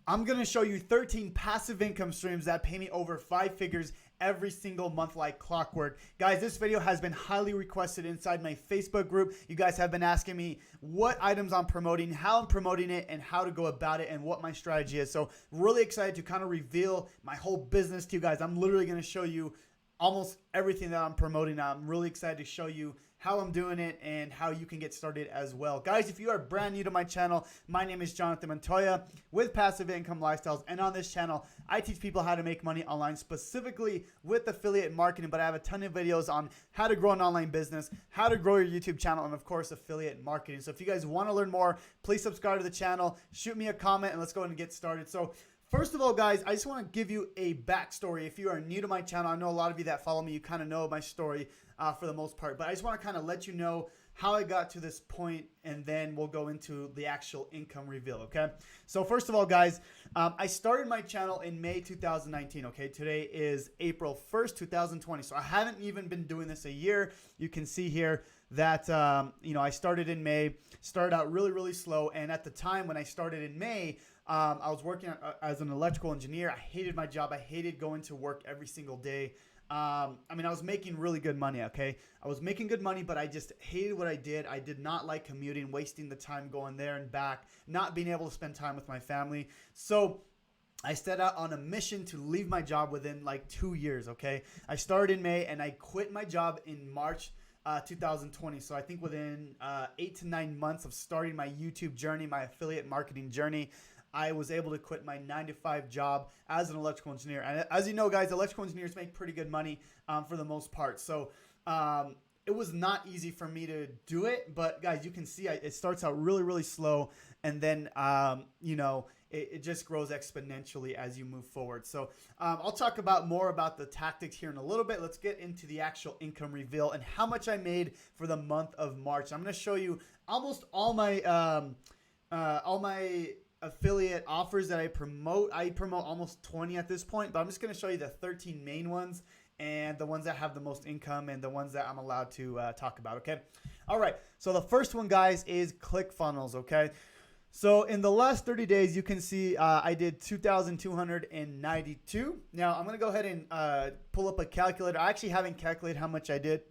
I'm going to show you 13 passive income streams that pay me over 5 figures every single month like clockwork. Guys, this video has been highly requested inside my Facebook group. You guys have been asking me what items I'm promoting, how I'm promoting it, and how to go about it, and what my strategy is. So really excited to kind of reveal my whole business to you guys. I'm literally going to show you almost everything that I'm promoting. I'm really excited to show you how I'm doing it and how you can get started as well. Guys, if you are brand new to my channel, my name is Jonathan Montoya with Passive Income Lifestyles. And on this channel, I teach people how to make money online, specifically with affiliate marketing. But I have a ton of videos on how to grow an online business, how to grow your YouTube channel, and of course, affiliate marketing. So if you guys want to learn more, please subscribe to the channel, shoot me a comment, and let's go ahead and get started. So first of all, guys, I just want to give you a backstory. If you are new to my channel, I know a lot of you that follow me, you kind of know my story for the most part. But I just want to kind of let you know how I got to this point, and then we'll go into the actual income reveal, okay? So first of all, guys, I started my channel in May 2019, okay? Today is April 1st, 2020. So I haven't even been doing this a year. You can see here that, I started in May, started out really, really slow. And at the time when I started in May, I was working as an electrical engineer. I hated my job. I hated going to work every single day. I was making really good money, okay? I was making good money, but I just hated what I did. I did not like commuting, wasting the time going there and back, not being able to spend time with my family. So I set out on a mission to leave my job within like 2 years, okay? I started in May and I quit my job in March 2020. So I think within 8 to 9 months of starting my YouTube journey, my affiliate marketing journey, I was able to quit my 9-to-5 job as an electrical engineer. And as you know, guys, electrical engineers make pretty good money for the most part. So it was not easy for me to do it. But guys, you can see it starts out really, really slow. And then, it just grows exponentially as you move forward. So I'll talk more about the tactics here in a little bit. Let's get into the actual income reveal and how much I made for the month of March. I'm going to show you almost all my affiliate offers that I promote. I promote almost 20 at this point, but I'm just going to show you the 13 main ones and the ones that have the most income and the ones that I'm allowed to talk about, okay? All right, so the first one, guys, is Clickfunnels, okay? So in the last 30 days, you can see I did 2,292. Now, I'm going to go ahead and pull up a calculator. I actually haven't calculated how much I did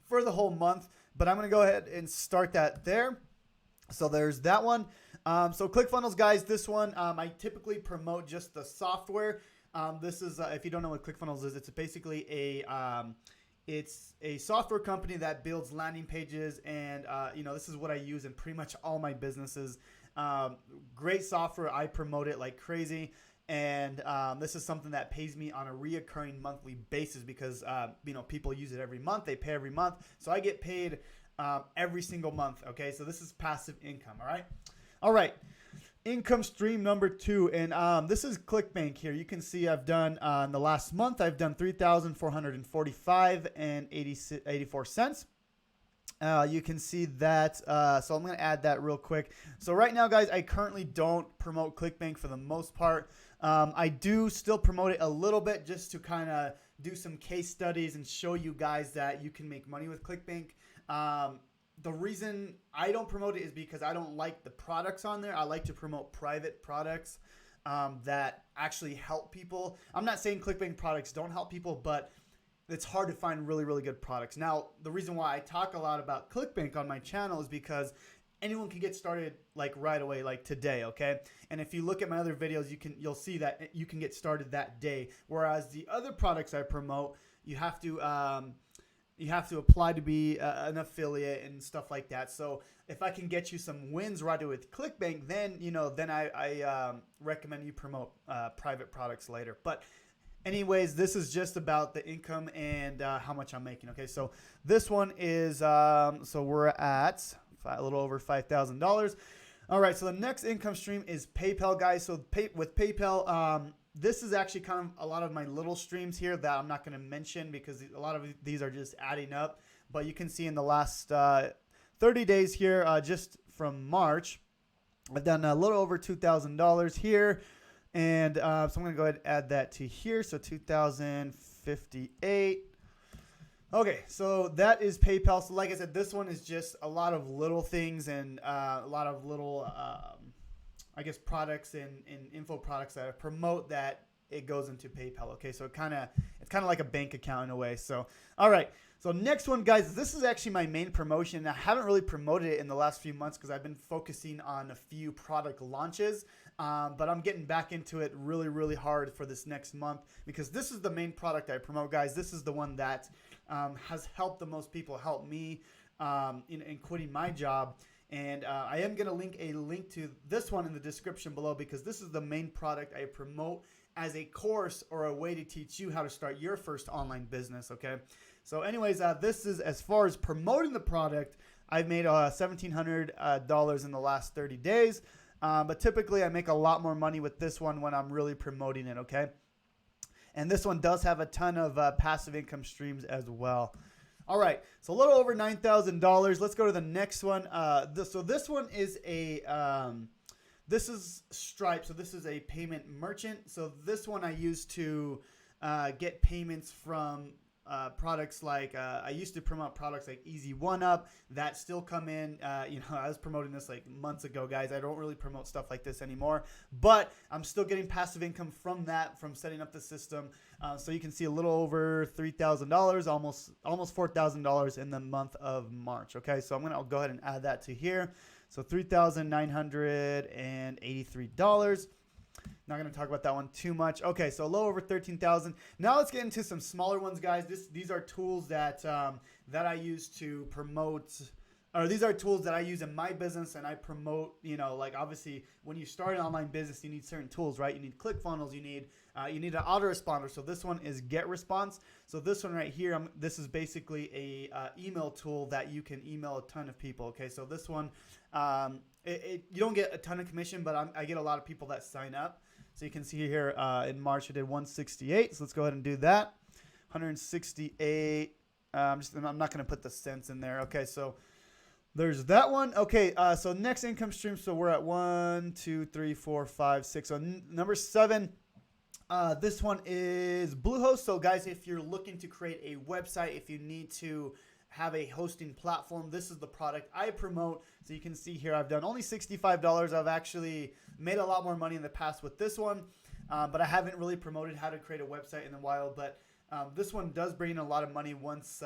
for the whole month, but I'm going to go ahead and start that there. So there's that one. So Clickfunnels, guys, this one, I typically promote just the software. This is, if you don't know what Clickfunnels is, it's basically it's a software company that builds landing pages. And, this is what I use in pretty much all my businesses. Great software. I promote it like crazy. And this is something that pays me on a reoccurring monthly basis because, people use it every month. They pay every month. So I get paid every single month. Okay, so this is passive income. All right, income stream number 2, and this is Clickbank here. You can see I've done in the last month I've done $3,445 and 84 cents. You can see that. So I'm going to add that real quick. So right now, guys, I currently don't promote Clickbank for the most part. I do still promote it a little bit just to kind of do some case studies and show you guys that you can make money with Clickbank. The reason I don't promote it is because I don't like the products on there. I like to promote private products that actually help people. I'm not saying Clickbank products don't help people, but it's hard to find really, really good products. Now, the reason why I talk a lot about Clickbank on my channel is because anyone can get started like right away, like today, okay? And if you look at my other videos, you'll see that you can get started that day. Whereas the other products I promote, you have to apply to be an affiliate and stuff like that. So if I can get you some wins right away with Clickbank, then I recommend you promote private products later. But anyways, this is just about the income and how much I'm making. Okay, so this one is so we're at a little over $5,000. All right, so the next income stream is PayPal, guys. So with PayPal, this is actually kind of a lot of my little streams here that I'm not going to mention because a lot of these are just adding up. But you can see in the last 30 days here, just from March, I've done a little over $2,000 here. And so I'm going to go ahead and add that to here. So 2,058. Okay, so that is PayPal. So like I said, this one is just a lot of little things and a lot of little I guess, products and info products that I promote that it goes into PayPal. Okay, so it's kind of like a bank account in a way. So all right, so next one, guys, this is actually my main promotion. I haven't really promoted it in the last few months because I've been focusing on a few product launches, but I'm getting back into it really hard for this next month because this is the main product I promote, guys. This is the one that has helped the most people, help me in quitting my job. And I am going to link a link to this one in the description below because this is the main product I promote as a course or a way to teach you how to start your first online business, okay? So anyways, this is as far as promoting the product, I've made $1,700 in the last 30 days. But typically I make a lot more money with this one when I'm really promoting it, okay? And this one does have a ton of passive income streams as well. All right, so a little over $9,000. Let's go to the next one. So this one is this is Stripe. So this is a payment merchant. So this one I use to get payments from products like I used to promote products like Easy One Up that still come in. I was promoting this like months ago, guys. I don't really promote stuff like this anymore, but I'm still getting passive income from that, from setting up the system. So you can see a little over $3,000, almost $4,000 in the month of March. Okay, so I'm gonna go ahead and add that to here. So $3,983. Not going to talk about that one too much. Okay, so a little over 13,000. Now let's get into some smaller ones, guys. These are tools that I use to promote, or these are tools that I use in my business and I promote. Like obviously when you start an online business, you need certain tools, right? You need Clickfunnels. You need an autoresponder. So this one is GetResponse. So this one right here, this is basically a email tool that you can email a ton of people. Okay, so this one, you don't get a ton of commission, but I get a lot of people that sign up. So you can see here in March I did 168. So let's go ahead and do that. 168. I'm not going to put the cents in there. Okay, so there's that one. Okay, so next income stream. So we're at 1, 2, 3, 4, 5, 6. So number 7. This one is Bluehost. So guys, if you're looking to create a website, if you need to have a hosting platform, this is the product I promote. So you can see here I've done only $65. I've actually made a lot more money in the past with this one, but I haven't really promoted how to create a website in a while. But this one does bring in a lot of money once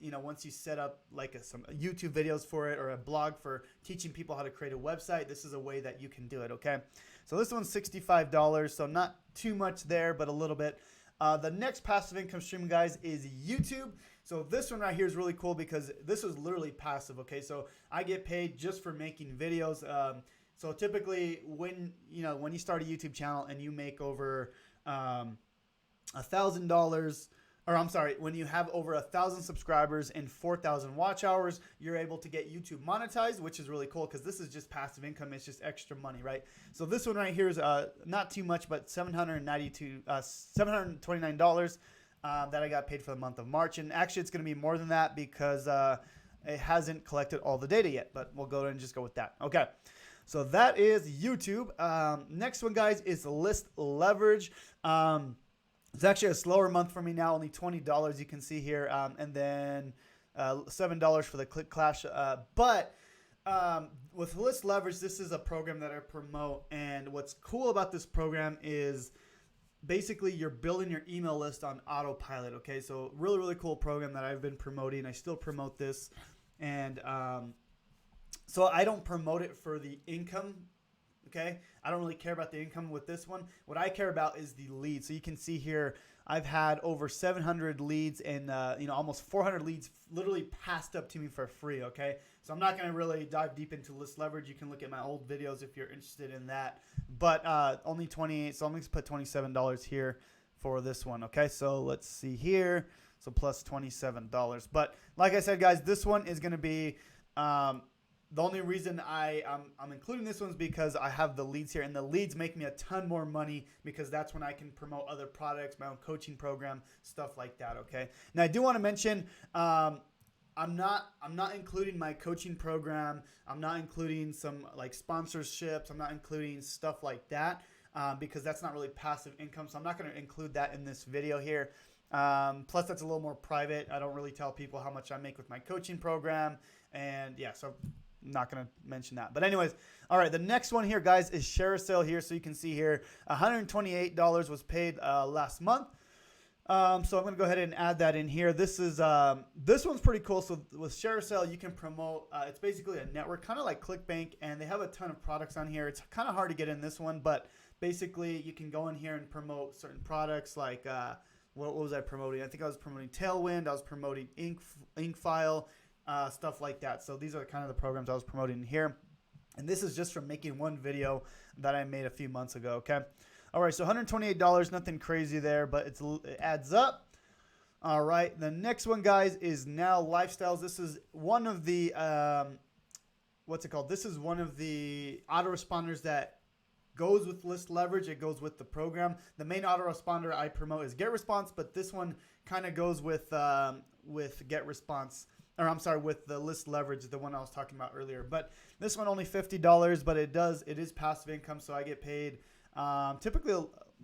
once you set up like some YouTube videos for it or a blog for teaching people how to create a website. This is a way that you can do it. Okay, so this one's $65, so not too much there, but a little bit. The next passive income stream, guys, is YouTube. So this one right here is really cool because this is literally passive. Okay, so I get paid just for making videos. So typically when you start a YouTube channel and you make over $1,000, or I'm sorry, when you have over 1,000 subscribers and 4,000 watch hours, you're able to get YouTube monetized, which is really cool because this is just passive income. It's just extra money, right? So this one right here is not too much, but $729 that I got paid for the month of March. And actually it's going to be more than that because it hasn't collected all the data yet, but we'll go ahead and just go with that. Okay, so that is YouTube. Next one, guys, is list leverage. It's actually a slower month for me now, only $20 you can see here, and then $7 for the Click Clash. But with List Leverage, this is a program that I promote, and what's cool about this program is basically you're building your email list on autopilot. Okay, so really cool program that I've been promoting. I still promote this, and so I don't promote it for the income. Okay, I don't really care about the income with this one. What I care about is the leads. So you can see here, I've had over 700 leads and almost 400 leads literally passed up to me for free. Okay, so I'm not going to really dive deep into list leverage. You can look at my old videos if you're interested in that. But only 28. So I'm going to put $27 here for this one. Okay, so let's see here. So plus $27. But like I said, guys, this one is going to be. The only reason I'm including this one is because I have the leads here, and the leads make me a ton more money because that's when I can promote other products, my own coaching program, stuff like that. Okay. Now I do want to mention I'm not including my coaching program. I'm not including some like sponsorships. I'm not including stuff like that because that's not really passive income. So I'm not going to include that in this video here. Plus that's a little more private. I don't really tell people how much I make with my coaching program, and yeah, so not going to mention that. But anyways, all right, the next one here, guys, is ShareASale here. So you can see here, $128 was paid last month. So I'm going to go ahead and add that in here. This is this one's pretty cool. So with ShareASale, you can promote. It's basically a network, kind of like Clickbank, and they have a ton of products on here. It's kind of hard to get in this one, but basically you can go in here and promote certain products like what was I promoting? I think I was promoting Tailwind. I was promoting Inkfile, stuff like that. So these are kind of the programs I was promoting here. And this is just from making one video that I made a few months ago, okay? All right, so $128, nothing crazy there, but it adds up. All right, the next one, guys, is now lifestyles. This is one of the, what's it called? This is one of the autoresponders that goes with list leverage. It goes with the program. The main autoresponder I promote is GetResponse, but this one kind of goes with GetResponse. Or I'm sorry, with the list leverage, the one I was talking about earlier. But this one only $50, but it is passive income, so I get paid typically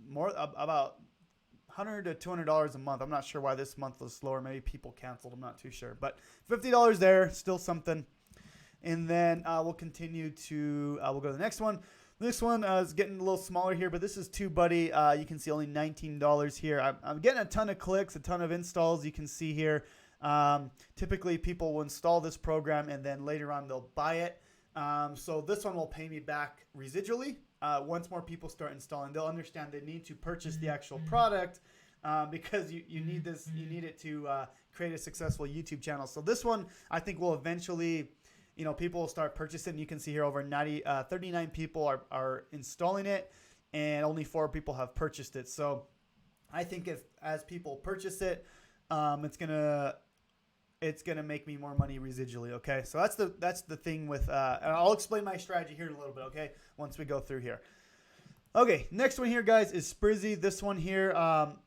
more about $100 to $200 a month. I'm not sure why this month was slower. Maybe people canceled. I'm not too sure. But $50 there, still something. And then we'll continue to we'll go to the next one. This one is getting a little smaller here, but this is TubeBuddy. You can see only $19 here. I'm getting a ton of clicks, a ton of installs. You can see here. Typically, people will install this program and then later on they'll buy it. So this one will pay me back residually. Once more people start installing, they'll understand they need to purchase the actual product because you need this. You need it to create a successful YouTube channel. So this one, I think, will eventually, people will start purchasing. You can see here over 39 people are installing it, and only 4 people have purchased it. So I think as people purchase it, it's gonna make me more money residually. Okay, so that's the thing with. And I'll explain my strategy here in a little bit. Okay, once we go through here. Okay, next one here, guys, is Spritzee. This one here,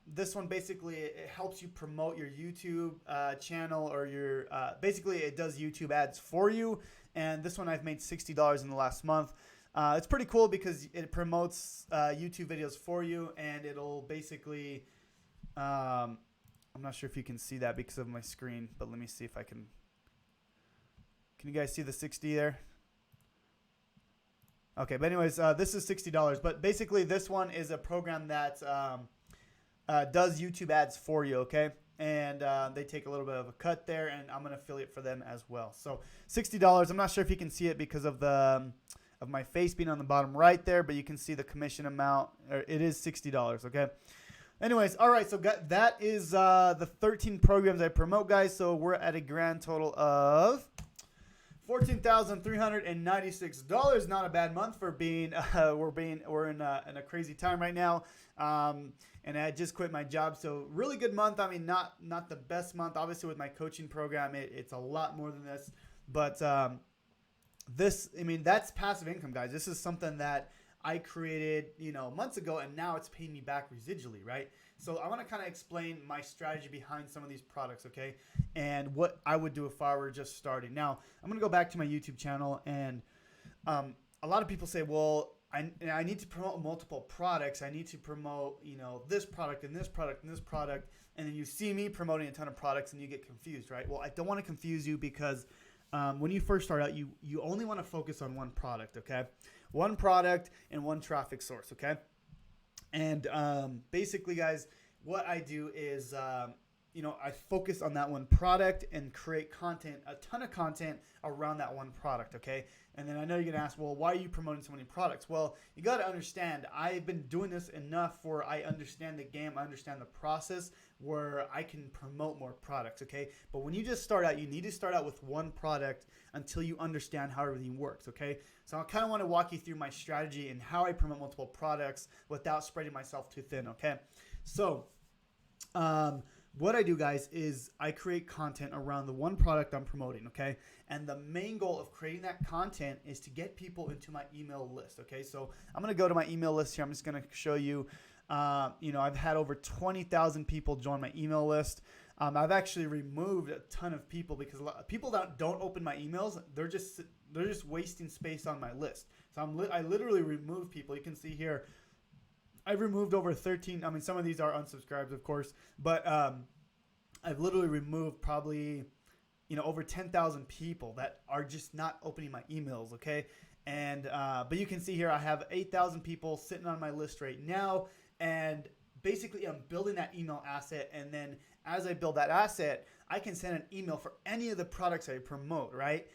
this one basically it helps you promote your YouTube channel or your basically it does YouTube ads for you. And this one I've made $60 in the last month. It's pretty cool because it promotes YouTube videos for you, and it'll basically. I'm not sure if you can see that because of my screen, but let me see if I can. Can you guys see the 60 there? Okay, but anyways, this is $60. But basically, this one is a program that does YouTube ads for you, okay? And they take a little bit of a cut there, and I'm an affiliate for them as well. So $60. I'm not sure if you can see it because of the of my face being on the bottom right there, but you can see the commission amount. It is $60, okay? Anyways, all right, so that is the 13 programs I promote, guys. So we're at a grand total of $14,396. Not a bad month for being we're in a crazy time right now. And I just quit my job, so really good month. I mean, not the best month. Obviously, with my coaching program, it's a lot more than this. But that's passive income, guys. This is something that I created, months ago, and now it's paying me back residually, right? So I want to kind of explain my strategy behind some of these products, okay? And what I would do if I were just starting. Now, I'm going to go back to my YouTube channel, and a lot of people say, well, I need to promote multiple products. I need to promote, this product and this product and this product. And then you see me promoting a ton of products and you get confused, right? Well, I don't want to confuse you because when you first start out, you only want to focus on one product, okay? One product and one traffic source, okay? And basically, guys, what I do is, I focus on that one product and create content, a ton of content around that one product, okay? And then I know you're going to ask, well, why are you promoting so many products? Well, you got to understand, I've been doing this enough where I understand the game, I understand the process where I can promote more products, okay? But when you just start out, you need to start out with one product until you understand how everything works, okay? So I kind of want to walk you through my strategy and how I promote multiple products without spreading myself too thin, okay? So what I do, guys, is I create content around the one product I'm promoting, okay? And the main goal of creating that content is to get people into my email list, okay? So I'm going to go to my email list here. I'm just going to show you, I've had over 20,000 people join my email list. I've actually removed a ton of people because a lot of people that don't open my emails, they're just wasting space on my list. So I literally remove people. You can see here, I've removed over 13. I mean, some of these are unsubscribed, of course, but I've literally removed probably over 10,000 people that are just not opening my emails. Okay. And, but you can see here, I have 8,000 people sitting on my list right now. And basically I'm building that email asset. And then as I build that asset, I can send an email for any of the products I promote, right?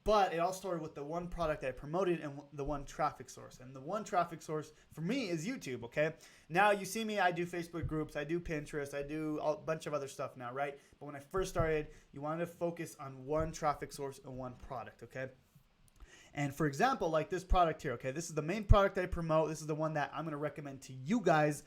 But it all started with the one product I promoted and the one traffic source. And the one traffic source for me is YouTube, okay? Now you see me, I do Facebook groups, I do Pinterest, I do a bunch of other stuff now, right? But when I first started, you wanted to focus on one traffic source and one product, okay? And for example, like this product here, okay? This is the main product I promote. This is the one that I'm going to recommend to you guys.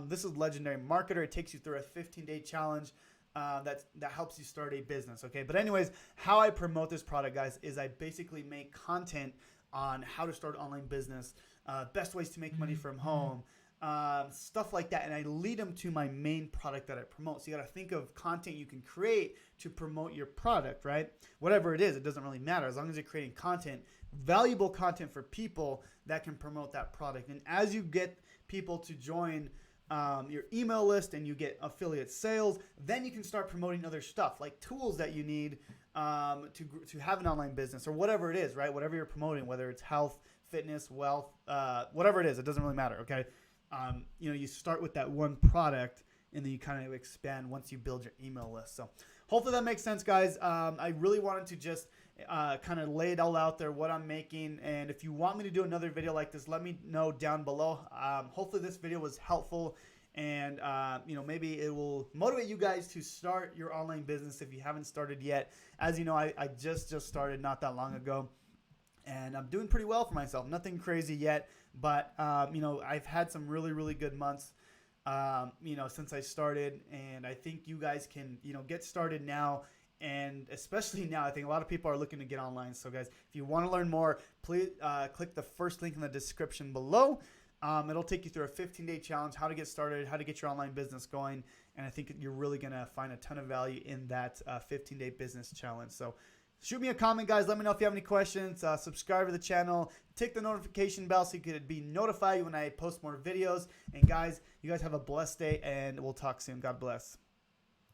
This is Legendary Marketer. It takes you through a 15-day challenge. That helps you start a business, okay? But anyways, how I promote this product, guys, is I basically make content on how to start an online business, best ways to make money from home, stuff like that, and I lead them to my main product that I promote. So you got to think of content you can create to promote your product, right? Whatever it is, it doesn't really matter as long as you're creating content, valuable content for people that can promote that product. And as you get people to join your email list and you get affiliate sales, then you can start promoting other stuff like tools that you need to have an online business or whatever it is, right? Whatever you're promoting, whether it's health, fitness, wealth, whatever it is, it doesn't really matter, okay? You start with that one product and then you kind of expand once you build your email list. So hopefully that makes sense, guys. I really wanted to just kind of lay it all out there, what I'm making. And if you want me to do another video like this, let me know down below. Hopefully this video was helpful and, maybe it will motivate you guys to start your online business if you haven't started yet. As you know, I just started not that long ago. And I'm doing pretty well for myself. Nothing crazy yet, but, I've had some really, really good months, since I started. And I think you guys can, get started now. And especially now, I think a lot of people are looking to get online. So guys, if you want to learn more, please click the first link in the description below. It'll take you through a 15-day challenge, how to get started, how to get your online business going. And I think you're really going to find a ton of value in that 15-day business challenge. So shoot me a comment, guys. Let me know if you have any questions. Subscribe to the channel. Tick the notification bell so you can be notified when I post more videos. And guys, you guys have a blessed day, and we'll talk soon. God bless.